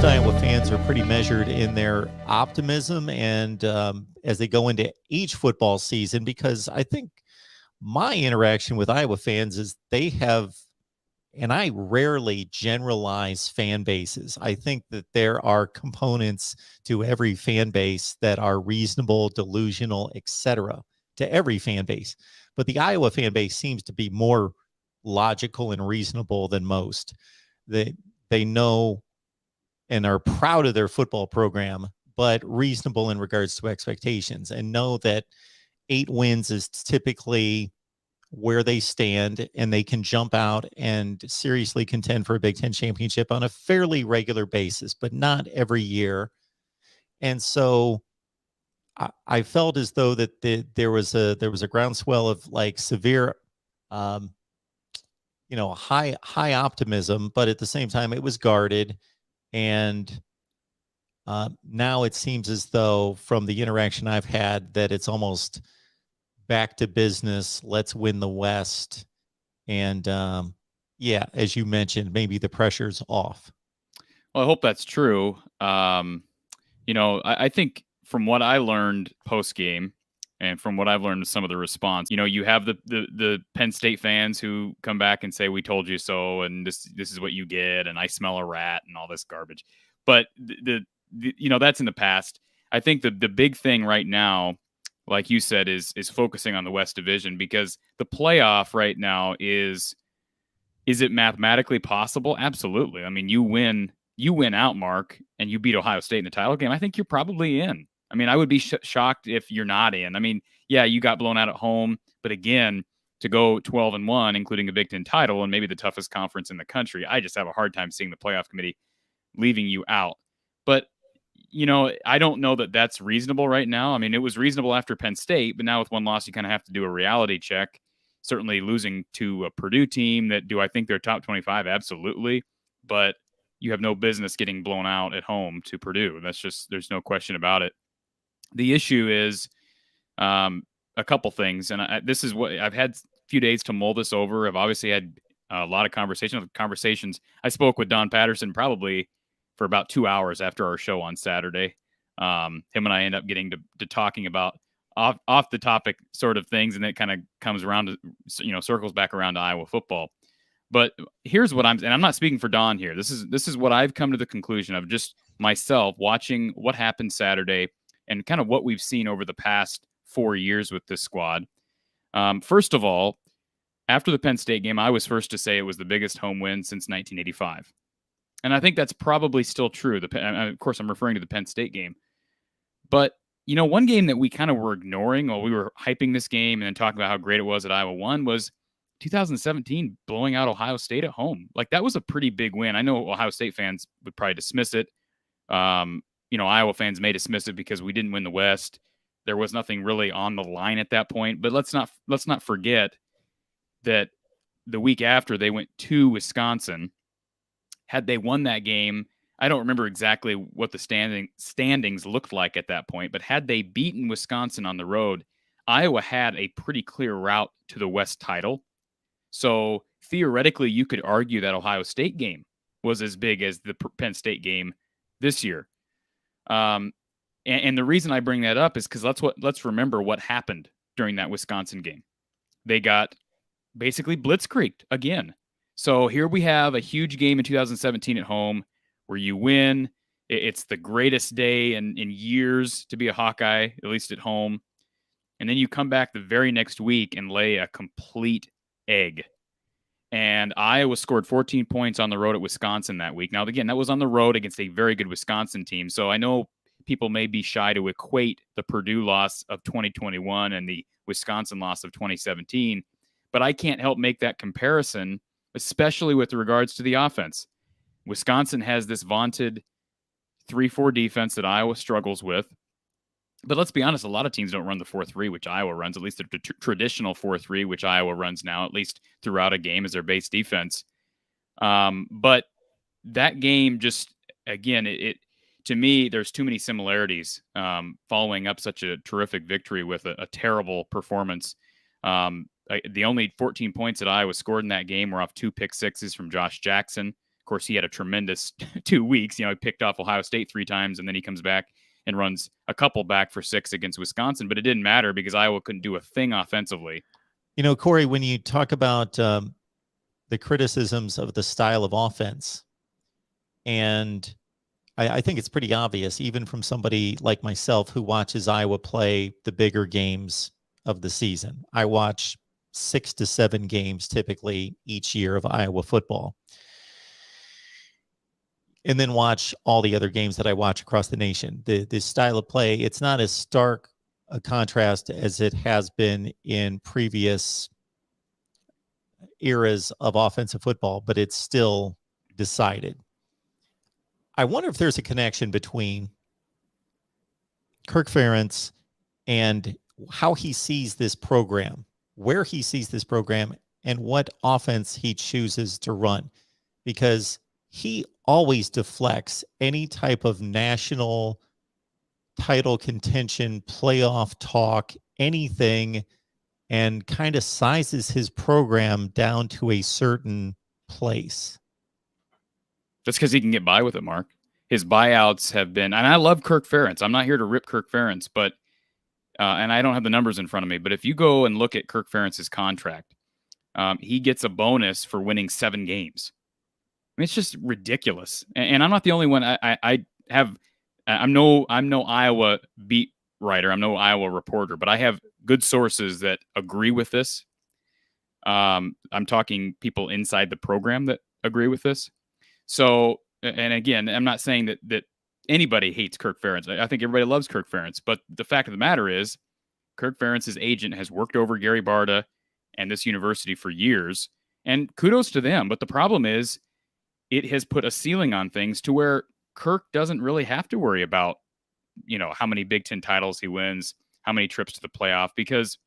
Iowa fans are pretty measured in their optimism and as they go into each football season, because I think my interaction with Iowa fans is they have, and I rarely generalize fan bases. I think that there are components to every fan base that are reasonable, delusional, etc. to every fan base. But the Iowa fan base seems to be more logical and reasonable than most. They know and are proud of their football program, but reasonable in regards to expectations, and know that 8 wins is typically where they stand, and they can jump out and seriously contend for a Big Ten championship on a fairly regular basis, but not every year. And so I felt as though that there was a groundswell of like severe, high optimism, but at the same time it was guarded. And now it seems as though, from the interaction I've had, that it's almost back to business. Let's win the West. And as you mentioned, maybe the pressure's off. Well, I hope that's true. I think from what I learned post game, and from what I've learned of some of the response, you have the Penn State fans who come back and say, "We told you so," and this is what you get, and I smell a rat, and all this garbage. But that's in the past. I think the big thing right now, like you said, is focusing on the West Division, because the playoff right now is it mathematically possible? Absolutely. I mean, you win out, Mark, and you beat Ohio State in the title game, I think you're probably in. I mean, I would be shocked if you're not in. I mean, yeah, you got blown out at home, but again, to go 12-1, including a Big Ten title and maybe the toughest conference in the country, I just have a hard time seeing the playoff committee leaving you out. But, I don't know that that's reasonable right now. I mean, it was reasonable after Penn State, but now with one loss, you kind of have to do a reality check. Certainly losing to a Purdue team that, do I think they're top 25? Absolutely. But you have no business getting blown out at home to Purdue. There's no question about it. The issue is a couple things, and this is what I've had a few days to mull this over. I've obviously had a lot of conversations. I spoke with Don Patterson probably for about 2 hours after our show on Saturday. Him and I end up getting to talking about off the topic sort of things, and it kind of comes around to, circles back around to Iowa football. But here's what and I'm not speaking for Don here. This is what I've come to the conclusion of, just myself watching what happened Saturday and kind of what we've seen over the past 4 years with this squad. First of all, after the Penn State game, I was first to say it was the biggest home win since 1985. And I think that's probably still true. Of course, I'm referring to the Penn State game. But, one game that we kind of were ignoring while we were hyping this game and then talking about how great it was that Iowa won was 2017 blowing out Ohio State at home. Like, that was a pretty big win. I know Ohio State fans would probably dismiss it. Iowa fans may dismiss it because we didn't win the West. There was nothing really on the line at that point. But let's not forget that the week after they went to Wisconsin. Had they won that game, I don't remember exactly what the standings looked like at that point, but had they beaten Wisconsin on the road, Iowa had a pretty clear route to the West title. So theoretically, you could argue that Ohio State game was as big as the Penn State game this year. And the reason I bring that up is because let's remember what happened during that Wisconsin game. They got basically blitzkrieged again. So here we have a huge game in 2017 at home where you win. It's the greatest day in years to be a Hawkeye, at least at home. And then you come back the very next week and lay a complete egg. And Iowa scored 14 points on the road at Wisconsin that week. Now, again, that was on the road against a very good Wisconsin team. So I know people may be shy to equate the Purdue loss of 2021 and the Wisconsin loss of 2017. But I can't help make that comparison, especially with regards to the offense. Wisconsin has this vaunted 3-4 defense that Iowa struggles with. But let's be honest, a lot of teams don't run the 4-3, which Iowa runs, at least the traditional 4-3, which Iowa runs now, at least throughout a game as their base defense. But that game just, again, to me, there's too many similarities following up such a terrific victory with a terrible performance. The only 14 points that Iowa scored in that game were off 2 pick sixes from Josh Jackson. course, he had a tremendous 2 weeks. He picked off Ohio State 3 times, and then he comes back and runs a couple back for 6 against Wisconsin. But it didn't matter because Iowa couldn't do a thing offensively. Corey, when you talk about the criticisms of the style of offense, and I think it's pretty obvious, even from somebody like myself who watches Iowa play the bigger games of the season. I watch 6 to 7 games typically each year of Iowa football, and then watch all the other games that I watch across the nation. The style of play, it's not as stark a contrast as it has been in previous eras of offensive football, but it's still decided. I wonder if there's a connection between Kirk Ferentz and how he sees this program, where he sees this program, and what offense he chooses to run, because he always deflects any type of national title contention, playoff talk, anything, and kind of sizes his program down to a certain place. That's because he can get by with it, Mark. His buyouts have been, and I love Kirk Ferentz. I'm not here to rip Kirk Ferentz, but, and I don't have the numbers in front of me, but if you go and look at Kirk Ferentz's contract, he gets a bonus for winning 7 games. I mean, it's just ridiculous. And I'm not the only one. I'm no Iowa beat writer. I'm no Iowa reporter, but I have good sources that agree with this. I'm talking people inside the program that agree with this. So, and again, I'm not saying that anybody hates Kirk Ferentz. I think everybody loves Kirk Ferentz. But the fact of the matter is, Kirk Ferentz's agent has worked over Gary Brada and this university for years. And kudos to them. But the problem is, it has put a ceiling on things to where Kirk doesn't really have to worry about, how many Big Ten titles he wins, how many trips to the playoff, because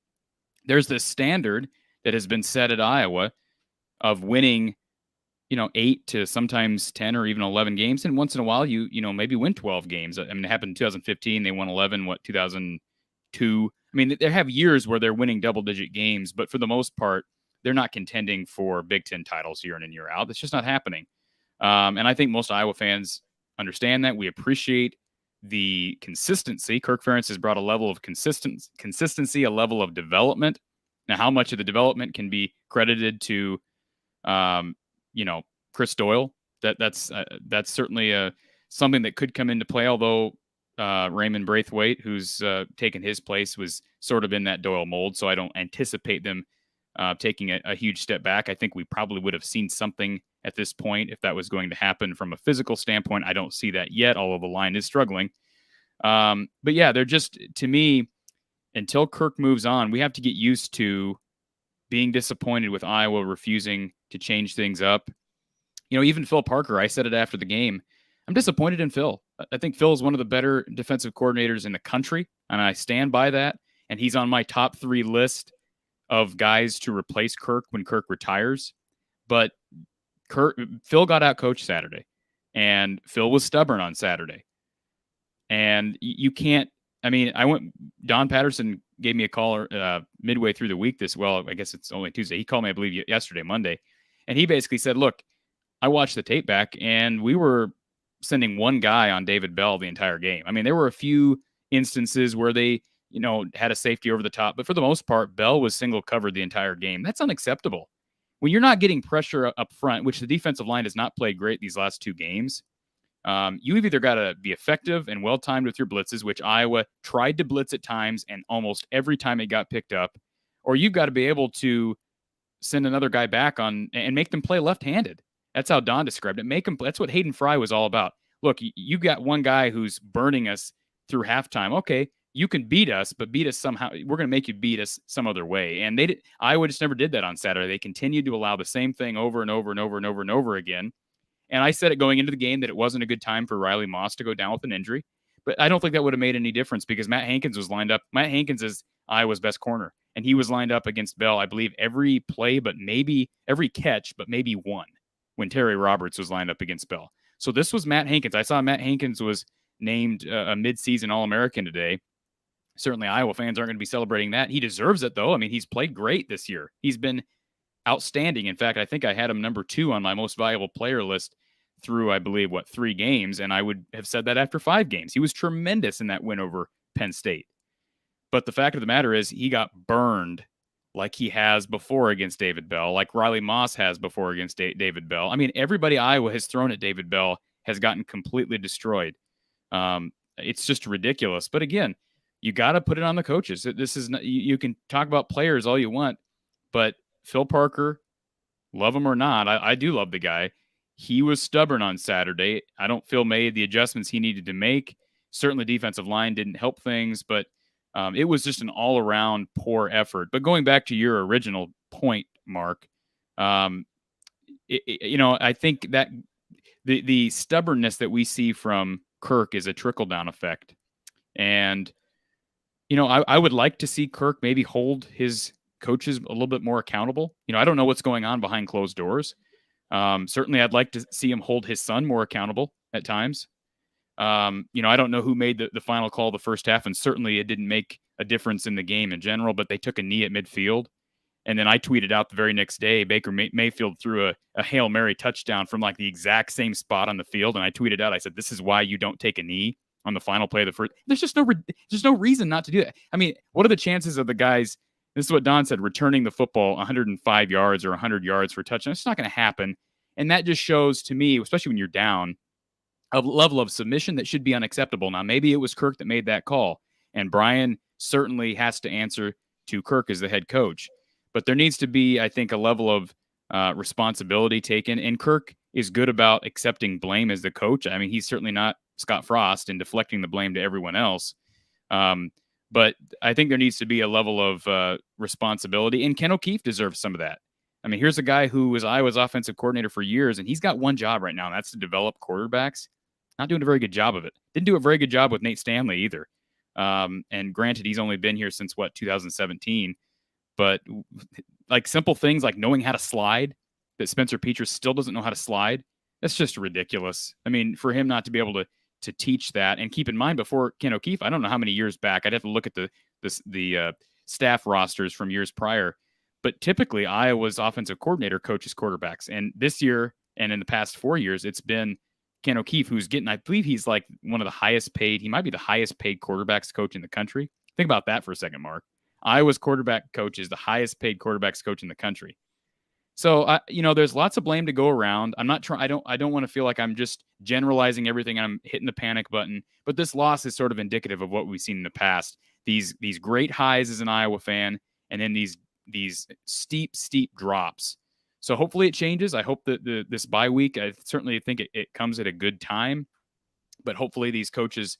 there's this standard that has been set at Iowa of winning 8 to sometimes 10 or even 11 games. And once in a while, you maybe win 12 games. I mean, it happened in 2015. They won 11, 2002. I mean, they have years where they're winning double-digit games, but for the most part, they're not contending for Big Ten titles year in and year out. It's just not happening. And I think most Iowa fans understand that. We appreciate the consistency. Kirk Ferentz has brought a level of consistency, a level of development. Now, how much of the development can be credited to Chris Doyle? That's certainly something that could come into play. Although Raymond Braithwaite, who's taken his place, was sort of in that Doyle mold, so I don't anticipate them taking a huge step back. I think we probably would have seen something at this point if that was going to happen from a physical standpoint. I don't see that yet, although the line is struggling. But yeah, they're just, to me, until Kirk moves on, we have to get used to being disappointed with Iowa refusing to change things up. Even Phil Parker, I said it after the game, I'm disappointed in Phil. I think Phil is one of the better defensive coordinators in the country, and I stand by that. And he's on my top 3 list of guys to replace Kirk when Kirk retires. But Phil got out coached Saturday, and Phil was stubborn on Saturday. And you can't, Don Patterson gave me a call midway through the week I guess it's only Tuesday. He called me, I believe, yesterday, Monday. And he basically said, look, I watched the tape back, and we were sending one guy on David Bell the entire game. I mean, there were a few instances where they, had a safety over the top, but for the most part, Bell was single covered the entire game. That's unacceptable. When you're not getting pressure up front, which the defensive line has not played great these last 2 games, you've either got to be effective and well-timed with your blitzes, which Iowa tried to blitz at times, and almost every time it got picked up, or you've got to be able to send another guy back on and make them play left-handed. That's how Don described it. That's what Hayden Fry was all about. Look, you got one guy who's burning us through halftime. Okay, you can beat us, but beat us somehow. We're going to make you beat us some other way. And Iowa just never did that on Saturday. They continued to allow the same thing over and over and over and over and over again. And I said it going into the game that it wasn't a good time for Riley Moss to go down with an injury. But I don't think that would have made any difference because Matt Hankins was lined up. Matt Hankins is Iowa's best corner. And he was lined up against Bell, I believe, every play, but maybe every catch, but maybe one when Terry Roberts was lined up against Bell. So this was Matt Hankins. I saw Matt Hankins was named a midseason All-American today. Certainly Iowa fans aren't going to be celebrating that. He deserves it, though. I mean, he's played great this year. He's been outstanding. In fact, I think I had him number 2 on my most valuable player list through, I believe, 3 games, and I would have said that after 5 games. He was tremendous in that win over Penn State. But the fact of the matter is he got burned like he has before against David Bell, like Riley Moss has before against David Bell. I mean, everybody Iowa has thrown at David Bell has gotten completely destroyed. It's just ridiculous. But again, you got to put it on the coaches. This is not, you can talk about players all you want, but Phil Parker, love him or not, I do love the guy. He was stubborn on Saturday. I don't feel made the adjustments he needed to make. Certainly, defensive line didn't help things, but it was just an all-around poor effort. But going back to your original point, Mark, I think that the stubbornness that we see from Kirk is a trickle-down effect. And, I would like to see Kirk maybe hold his coaches a little bit more accountable. I don't know what's going on behind closed doors. Certainly, I'd like to see him hold his son more accountable at times. I don't know who made the final call the first half, and certainly it didn't make a difference in the game in general, but they took a knee at midfield. And then I tweeted out the very next day, Baker Mayfield threw a Hail Mary touchdown from like the exact same spot on the field. And I tweeted out, I said, this is why you don't take a knee on the final play of the first. There's just no reason not to do that. I mean, what are the chances of the guys, this is what Don said, returning the football 105 yards or 100 yards for a touchdown? It's not going to happen. And that just shows to me, especially when you're down, a level of submission that should be unacceptable. Now, maybe it was Kirk that made that call, and Brian certainly has to answer to Kirk as the head coach. But there needs to be, I think, a level of responsibility taken, and Kirk is good about accepting blame as the coach. I mean, he's certainly not Scott Frost and deflecting the blame to everyone else. But I think there needs to be a level of responsibility, and Ken O'Keefe deserves some of that. I mean, here's a guy who was Iowa's offensive coordinator for years, and he's got one job right now, and that's to develop quarterbacks. Not doing a very good job of it. Didn't do a very good job with Nate Stanley either. And granted, he's only been here since 2017. But like simple things like knowing how to slide, that Spencer Petras still doesn't know how to slide. That's just ridiculous. I mean, for him not to be able to teach that, and keep in mind, before Ken O'Keefe, I don't know how many years back. I'd have to look at the staff rosters from years prior. But typically, Iowa's offensive coordinator coaches quarterbacks, and this year and in the past 4 years, it's been Ken O'Keefe, who's getting, I believe he's like one of the highest paid. He might be the highest paid quarterbacks coach in the country. Think about that for a second, Mark. Iowa's quarterback coach is the highest paid quarterbacks coach in the country. So, there's lots of blame to go around. I'm not trying. I don't want to feel like I'm just generalizing everything and I'm hitting the panic button. But this loss is sort of indicative of what we've seen in the past. These great highs as an Iowa fan, and then these steep drops. So hopefully it changes. I hope that this bye week, I certainly think it comes at a good time, but hopefully these coaches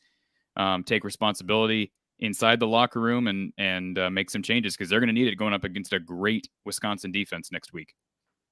take responsibility inside the locker room and make some changes, because they're going to need it going up against a great Wisconsin defense next week.